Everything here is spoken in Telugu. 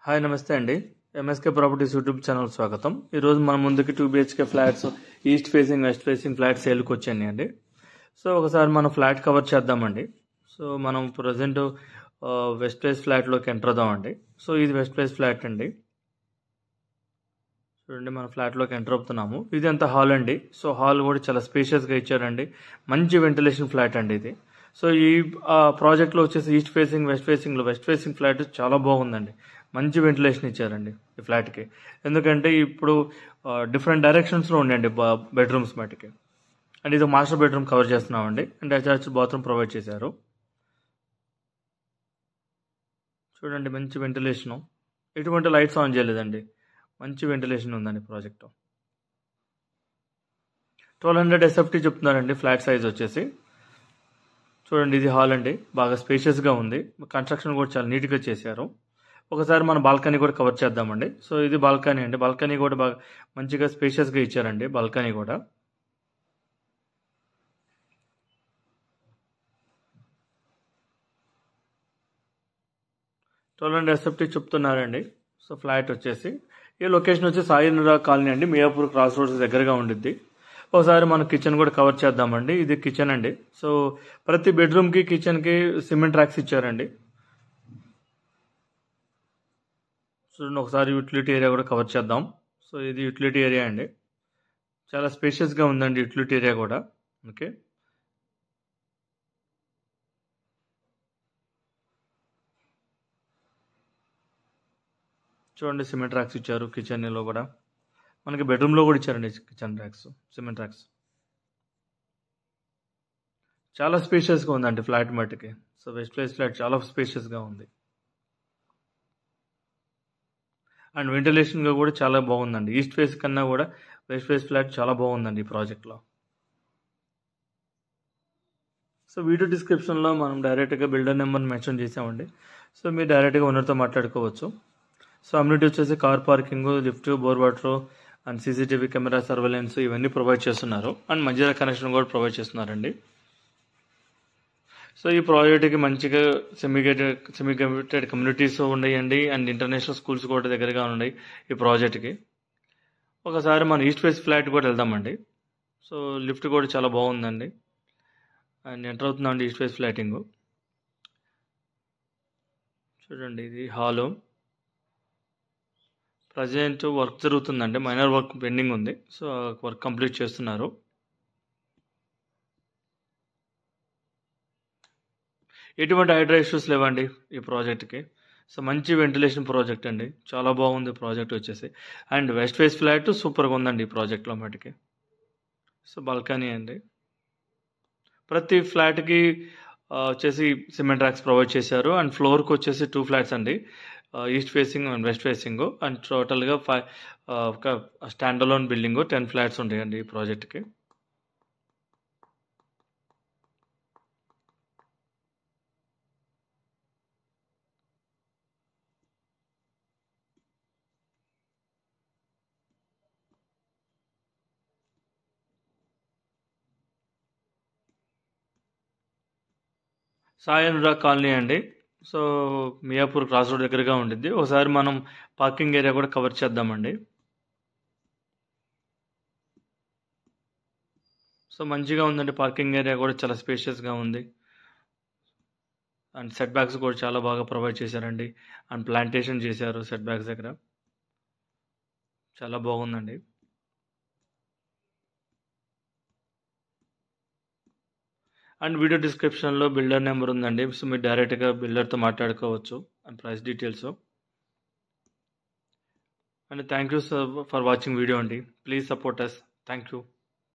హాయ్ నమస్తే అండి. ఎంఎస్కే ప్రాపర్టీస్ యూట్యూబ్ ఛానల్ స్వాగతం. ఈరోజు మన ముందుకి 2 BHK flats east facing west facing flat సేల్కి వచ్చాయి అండి. సో ఒకసారి మనం ఫ్లాట్ కవర్ చేద్దామండి. సో మనం ప్రజెంట్ వెస్ట్ ఫేస్ ఫ్లాట్లోకి ఎంటర్ అవుదామండి. సో ఇది వెస్ట్ ఫేస్ ఫ్లాట్ అండి. చూడండి, మన ఫ్లాట్లోకి ఎంటర్ అవుతున్నాము. ఇది అంతా హాల్ అండి. సో హాల్ కూడా చాలా స్పేషియస్గా ఇచ్చారండి. మంచి వెంటిలేషన్ ఫ్లాట్ అండి ఇది. సో ఈ ప్రాజెక్ట్లో వచ్చేసి east facing west facing flat చాలా బాగుందండి. మంచి వెంటిలేషన్ ఇచ్చారండి ఈ ఫ్లాట్కి. ఎందుకంటే ఇప్పుడు డిఫరెంట్ డైరెక్షన్స్లో ఉండండి బెడ్రూమ్స్ మటుకి. అండ్ ఇది మాస్టర్ బెడ్రూమ్ కవర్ చేస్తున్నామండి. అండ్ అటాచ్డ్ బాత్రూమ్ ప్రొవైడ్ చేశారు. చూడండి, మంచి వెంటిలేషను. ఎటువంటి లైట్స్ ఆన్ చేయలేదండి. మంచి వెంటిలేషన్ ఉందండి ప్రాజెక్టు. 1200 SFT చెప్తున్నారండి ఫ్లాట్ సైజ్ వచ్చేసి. చూడండి, ఇది హాల్ అండి. బాగా స్పేషియస్గా ఉంది. కన్స్ట్రక్షన్ కూడా చాలా నీట్గా చేశారు. ఒకసారి మన బాల్కనీ కూడా కవర్ చేద్దామండి. సో ఇది బాల్కనీ అండి. బాల్కనీ కూడా బాగా మంచిగా స్పేషియస్గా ఇచ్చారండి బాల్కనీ కూడా. SFT చెప్తున్నారండి. సో ఫ్లాట్ వచ్చేసి ఈ లొకేషన్ వచ్చి సాయినురా కాలనీ అండి. మియాపూర్ క్రాస్ రోడ్స్ దగ్గరగా ఉండిద్ది. ఒకసారి మన కిచెన్ కూడా కవర్ చేద్దామండి. ఇది కిచెన్ అండి. సో ప్రతి బెడ్రూమ్కి కిచెన్కి సిమెంట్ ట్రాక్స్ ఇచ్చారండి. చూడండి, ఒకసారి యూటిలిటీ ఏరియా కూడా కవర్ చేద్దాం. సో ఇది యూటిలిటీ ఏరియా అండి. చాలా స్పేషియస్గా ఉందండి యూటిలిటీ ఏరియా కూడా. ఓకే, చూడండి, సిమెంట్ ట్రాక్స్ ఇచ్చారు కిచెన్లో కూడా. మనకి బెడ్రూమ్లో కూడా ఇచ్చారండి కిచెన్ ట్రాక్స్, సిమెంట్ ట్రాక్స్. చాలా స్పేషియస్గా ఉందండి ఫ్లాట్ మట్టుకి. సో వెస్ట్ ప్లేస్ ఫ్లాట్ చాలా స్పేషియస్గా ఉంది. అండ్ వెంటిలేషన్గా కూడా చాలా బాగుందండి. ఈస్ట్ ఫేస్ కన్నా కూడా వెస్ట్ ఫేస్ ఫ్లాట్ చాలా బాగుందండి ఈ ప్రాజెక్ట్లో. సో వీడియో డిస్క్రిప్షన్లో మనం డైరెక్ట్గా బిల్డర్ నెంబర్ని మెన్షన్ చేసామండి. సో మీరు డైరెక్ట్గా ఓనర్తో మాట్లాడుకోవచ్చు. సో అమ్యూనిటీ వచ్చేసి car parking, lift, bore water and CCTV camera surveillance ఇవన్నీ ప్రొవైడ్ చేస్తున్నారు. అండ్ మంజీరా కనెక్షన్ కూడా ప్రొవైడ్ చేస్తున్నారండి. సో ఈ ప్రాజెక్ట్కి మంచిగా సెమీ గేటెడ్ కమ్యూనిటీస్ ఉన్నాయండి. అండ్ ఇంటర్నేషనల్ స్కూల్స్ కూడా దగ్గరగా ఉన్నాయి ఈ ప్రాజెక్ట్కి. ఒకసారి మన ఈస్ట్ ఫేస్ ఫ్లాట్ కూడా వెళ్దామండి. సో లిఫ్ట్ కూడా చాలా బాగుందండి. అండ్ ఎంటర్ అవుతుందండి ఈస్ట్ ఫేస్ ఫ్లాటింగ్. చూడండి, ఇది హాలు. ప్రజెంట్ వర్క్ జరుగుతుందండి. మైనర్ వర్క్ పెండింగ్ ఉంది. సో వర్క్ కంప్లీట్ చేస్తున్నారు. ఎటువంటి హైడ్రా ఇష్యూస్ లేవండి ఈ ప్రాజెక్ట్కి. సో మంచి వెంటిలేషన్ ప్రాజెక్ట్ అండి. చాలా బాగుంది ప్రాజెక్ట్ వచ్చేసి. అండ్ వెస్ట్ ఫేస్ ఫ్లాట్ సూపర్గా ఉందండి ఈ ప్రాజెక్ట్లో మటుకి. సో బాల్కనీ అండి. ప్రతి ఫ్లాట్కి వచ్చేసి సిమెంట్ ట్రాక్స్ ప్రొవైడ్ చేశారు. అండ్ ఫ్లోర్కి వచ్చేసి 2 ఫ్లాట్స్ అండి. East facing and west facing. And టోటల్గా ఒక స్టాండ్ అలోన్ బిల్డింగ్ 10 ఫ్లాట్స్ ఉంటాయండి ఈ ప్రాజెక్ట్కి. సాయనురా కాలనీ అండి. సో మియాపూర్ క్రాస్ రోడ్ దగ్గరగా ఉండిద్ది. ఒకసారి మనం పార్కింగ్ ఏరియా కూడా కవర్ చేద్దామండి. సో మంచిగా ఉందండి. పార్కింగ్ ఏరియా కూడా చాలా స్పేషియస్గా ఉంది. అండ్ సెట్ బ్యాక్స్ కూడా చాలా బాగా ప్రొవైడ్ చేశారండి. అండ్ ప్లాంటేషన్ చేశారు సెట్ బ్యాక్స్ దగ్గర. చాలా బాగుందండి. అండ్ వీడియో డిస్క్రిప్షన్లో బిల్డర్ నెంబర్ ఉందండి. సో మీరు డైరెక్ట్గా బిల్డర్తో మాట్లాడుకోవచ్చు and price details. And thank you for watching video అండి. Please support us. Thank you.